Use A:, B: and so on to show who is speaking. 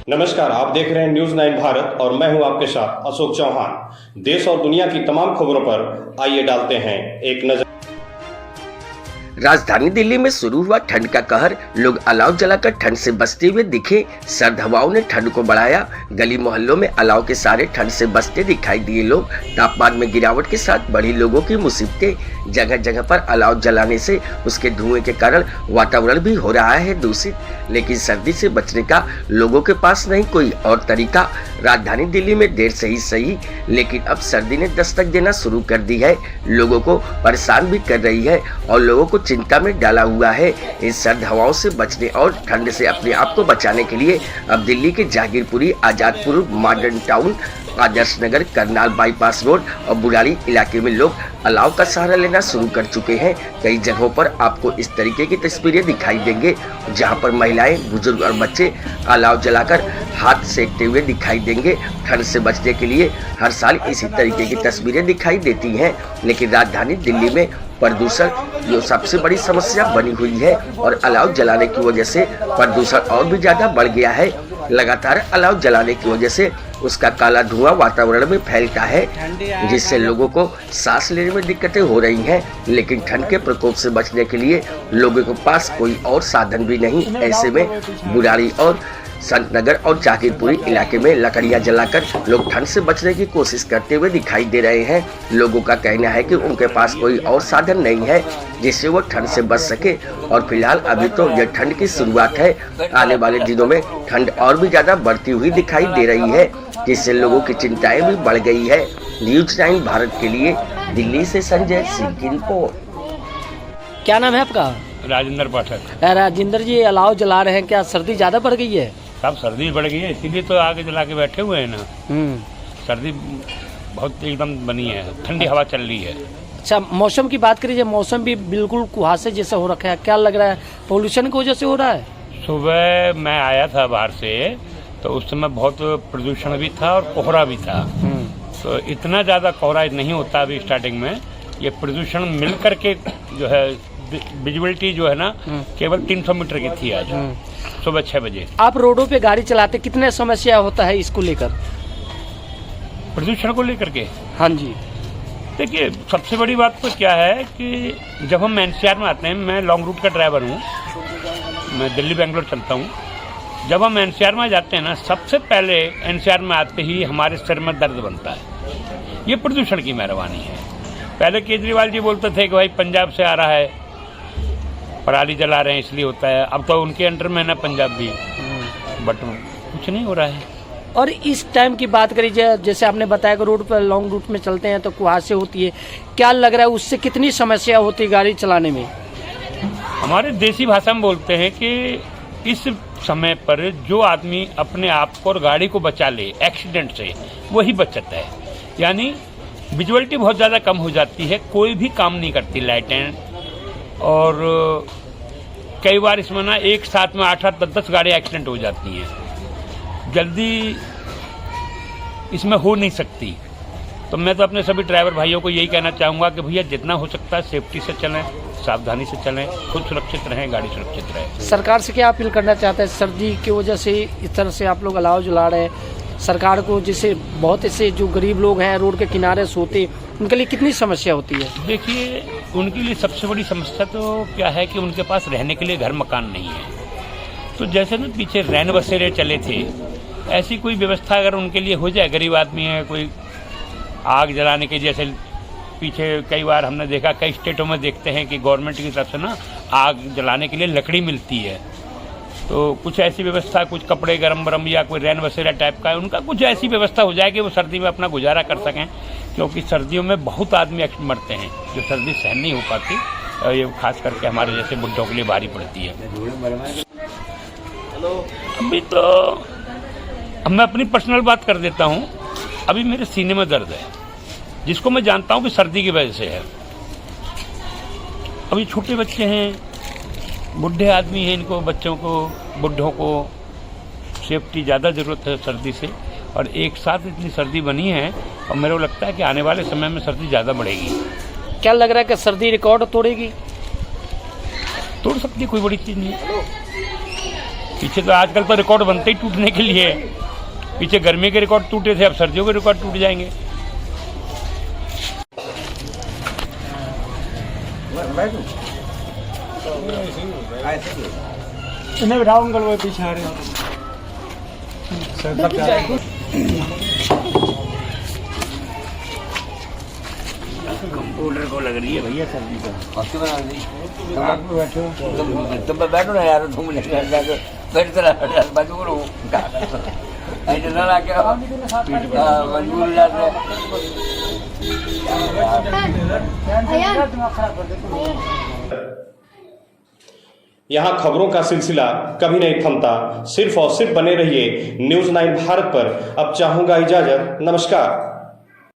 A: नमस्कार, आप देख रहे हैं न्यूज 9 भारत और मैं हूं आपके साथ अशोक चौहान। देश और दुनिया की तमाम खबरों पर आइए डालते हैं एक नजर।
B: राजधानी दिल्ली में शुरू हुआ ठंड का कहर। लोग अलाव जलाकर ठंड से बचते हुए दिखे। सर्द हवाओं ने ठंड को बढ़ाया। गली मोहल्लों में अलाव के सहारे ठंड से बचते दिखाई दिए लोग। तापमान में गिरावट के साथ बढ़ी लोगों की मुसीबतें। जगह जगह पर अलाव जलाने से उसके धुएं के कारण वातावरण भी हो रहा है दूषित। लेकिन सर्दी से बचने का लोगों के पास नहीं कोई और तरीका। राजधानी दिल्ली में देर से ही सही, लेकिन अब सर्दी ने दस्तक देना शुरू कर दी है। लोगों को परेशान भी कर रही है और लोगों को चिंता में डाला हुआ है। इस सर्द हवाओं से बचने और ठंड से अपने आप को बचाने के लिए अब दिल्ली के Jahangirpuri, Azadpur, modern town, Adarsh Nagar, Karnal bypass road और बुराड़ी इलाके में लोग अलाव का सहारा लेना शुरू कर चुके हैं। कई जगहों पर आपको इस तरीके की तस्वीरें दिखाई देंगे, जहां पर महिलाएं, बुजुर्ग और बच्चे अलाव जलाकर हाथ सेकते हुए दिखाई देंगे। ठंड से बचने के लिए हर साल इसी तरीके की तस्वीरें दिखाई देती हैं, लेकिन राजधानी दिल्ली में प्रदूषण जो सबसे बड़ी समस्या बनी हुई है और अलाव जलाने की वजह से प्रदूषण और भी ज्यादा बढ़ गया है। लगातार अलाव जलाने की वजह से उसका काला धुआं वातावरण में फैलता है, जिससे लोगों को सांस लेने में दिक्कतें हो रही हैं। लेकिन ठंड के प्रकोप से बचने के लिए लोगों के पास कोई और साधन भी नहीं। ऐसे में बुराड़ी और संत नगर और जहांगीरपुरी इलाके में लकड़ियां जलाकर लोग ठंड से बचने की कोशिश करते हुए दिखाई दे रहे हैं। लोगों का कहना है कि उनके पास कोई और साधन नहीं है जिससे वो ठंड से बच सके। और फिलहाल अभी तो यह ठंड की शुरुआत है। आने वाले दिनों में ठंड और भी ज्यादा बढ़ती हुई दिखाई दे रही है, जिससे लोगों की चिंताएं भी बढ़ गई है। न्यूज 9 भारत के लिए दिल्ली से संजय सिंह की रिपोर्ट।
C: क्या नाम है आपका?
D: राजेंद्र पाठक।
C: राजेंद्र जी, अलाव जला रहे हैं, क्या सर्दी ज्यादा बढ़ गई है?
D: सब सर्दी बढ़ गई है, इसीलिए तो आगे जला के बैठे हुए हैं ना। सर्दी बहुत एकदम बनी है, ठंडी हवा चल रही है।
C: अच्छा, मौसम की बात करिए, मौसम भी बिल्कुल कुहासे जैसा हो रखा है। क्या लग रहा है, पोल्यूशन की वजह से हो रहा है?
D: सुबह मैं आया था बाहर से तो उस समय बहुत प्रदूषण भी था और कोहरा भी था। तो इतना ज्यादा कोहरा नहीं होता अभी स्टार्टिंग में। ये प्रदूषण मिल करके जो है विजिबिलिटी जो है ना केवल 300 मीटर की थी आज सुबह 6 बजे।
C: आप रोडों पे गाड़ी चलाते, कितने समस्या होता है इसको लेकर,
D: प्रदूषण को लेकर के?
C: हाँ जी,
D: देखिए सबसे बड़ी बात तो क्या है कि जब हम एनसीआर में आते हैं, मैं लॉन्ग रूट का ड्राइवर हूँ, मैं दिल्ली बेंगलोर चलता हूँ। जब हम एनसीआर में जाते हैं ना, सबसे पहले एनसीआर में आते ही हमारे सिर में दर्द बनता है। ये प्रदूषण की मेहरबानी है। पहले केजरीवाल जी बोलते थे कि भाई पंजाब से आ रहा है, पराली जला रहे हैं इसलिए होता है। अब तो उनके अंडर में ना पंजाब भी, बट कुछ नहीं हो रहा है।
C: और इस टाइम की बात करिए, जैसे आपने बताया कि रोड पर लॉन्ग रूट में चलते हैं तो कुहासे होती है। क्या लग रहा है उससे कितनी समस्या होती है गाड़ी चलाने में?
D: हमारे देसी भाषा में बोलते हैं कि इस समय पर जो आदमी अपने आप को और गाड़ी को बचा ले एक्सीडेंट से, वही बचत है। यानी विजुअलिटी बहुत ज़्यादा कम हो जाती है, कोई भी काम नहीं करती लाइटें। और कई बार इसमें ना एक साथ में 8-8, 10-10 गाड़ी एक्सीडेंट हो जाती हैं। जल्दी इसमें हो नहीं सकती। तो मैं तो अपने सभी ड्राइवर भाइयों को यही कहना चाहूँगा कि भैया जितना हो सकता है सेफ्टी से चलें, सावधानी से चलें, खुद सुरक्षित रहें, गाड़ी सुरक्षित रहे।
C: सरकार से क्या अपील करना चाहते हैं? सर्दी की वजह से इस तरह से आप लोग अलाव जला रहे हैं, सरकार को, जिससे बहुत ऐसे जो गरीब लोग हैं रोड के किनारे सोते, उनके लिए कितनी समस्या होती है?
D: देखिए, उनके लिए सबसे बड़ी समस्या तो क्या है कि उनके पास रहने के लिए घर मकान नहीं है। तो जैसे ना पीछे रैन बसेरे चले थे, ऐसी कोई व्यवस्था अगर उनके लिए हो जाए, गरीब आदमी है, कोई आग जलाने के, जैसे पीछे कई बार हमने देखा, कई स्टेटों में देखते हैं कि गवर्नमेंट की तरफ से ना आग जलाने के लिए लकड़ी मिलती है। तो कुछ ऐसी व्यवस्था, कुछ कपड़े गरम गरम या कोई रैन बसेरा टाइप का, उनका कुछ ऐसी व्यवस्था हो जाए कि वो सर्दी में अपना गुजारा कर सकें। क्योंकि सर्दियों में बहुत आदमी मरते हैं जो सर्दी सहन नहीं हो पाती, और ये खास करके हमारे जैसे बुढ़ों के लिए भारी पड़ती है। अभी तो अब मैं अपनी पर्सनल बात कर देता हूँ। अभी मेरे सीने में दर्द है, जिसको मैं जानता हूँ कि सर्दी की वजह से है। अभी छोटे बच्चे हैं, बुढ़े आदमी हैं, इनको बच्चों को, बुढ़ों को सेफ्टी ज़्यादा ज़रूरत है सर्दी से। और एक साथ इतनी सर्दी बनी है और मेरे को लगता है कि आने वाले समय में सर्दी ज़्यादा बढ़ेगी।
C: क्या लग रहा है कि सर्दी रिकॉर्ड तोड़ेगी?
D: तोड़ सकती है, कोई बड़ी चीज़ नहीं। पीछे तो आजकल तो रिकॉर्ड बनते ही टूटने के लिए। पीछे गर्मी के रिकॉर्ड टूटे थे, अब सर्दियों के रिकॉर्ड टूट जाएंगे।
C: इन्हें बिठाओ अंकल, वो पीछे आ रहे हैं।
D: कंप्यूटर को लग रही है भैया सर्दी का।
E: तुम बैठो ना यार, तुम बैठ चला मजबूर हूँ ऐसे ना लाके मजबूर हो जाते।
A: यहाँ खबरों का सिलसिला कभी नहीं थमता। सिर्फ और सिर्फ बने रहिए न्यूज़ 9 भारत पर। अब चाहूंगा इजाजत, नमस्कार।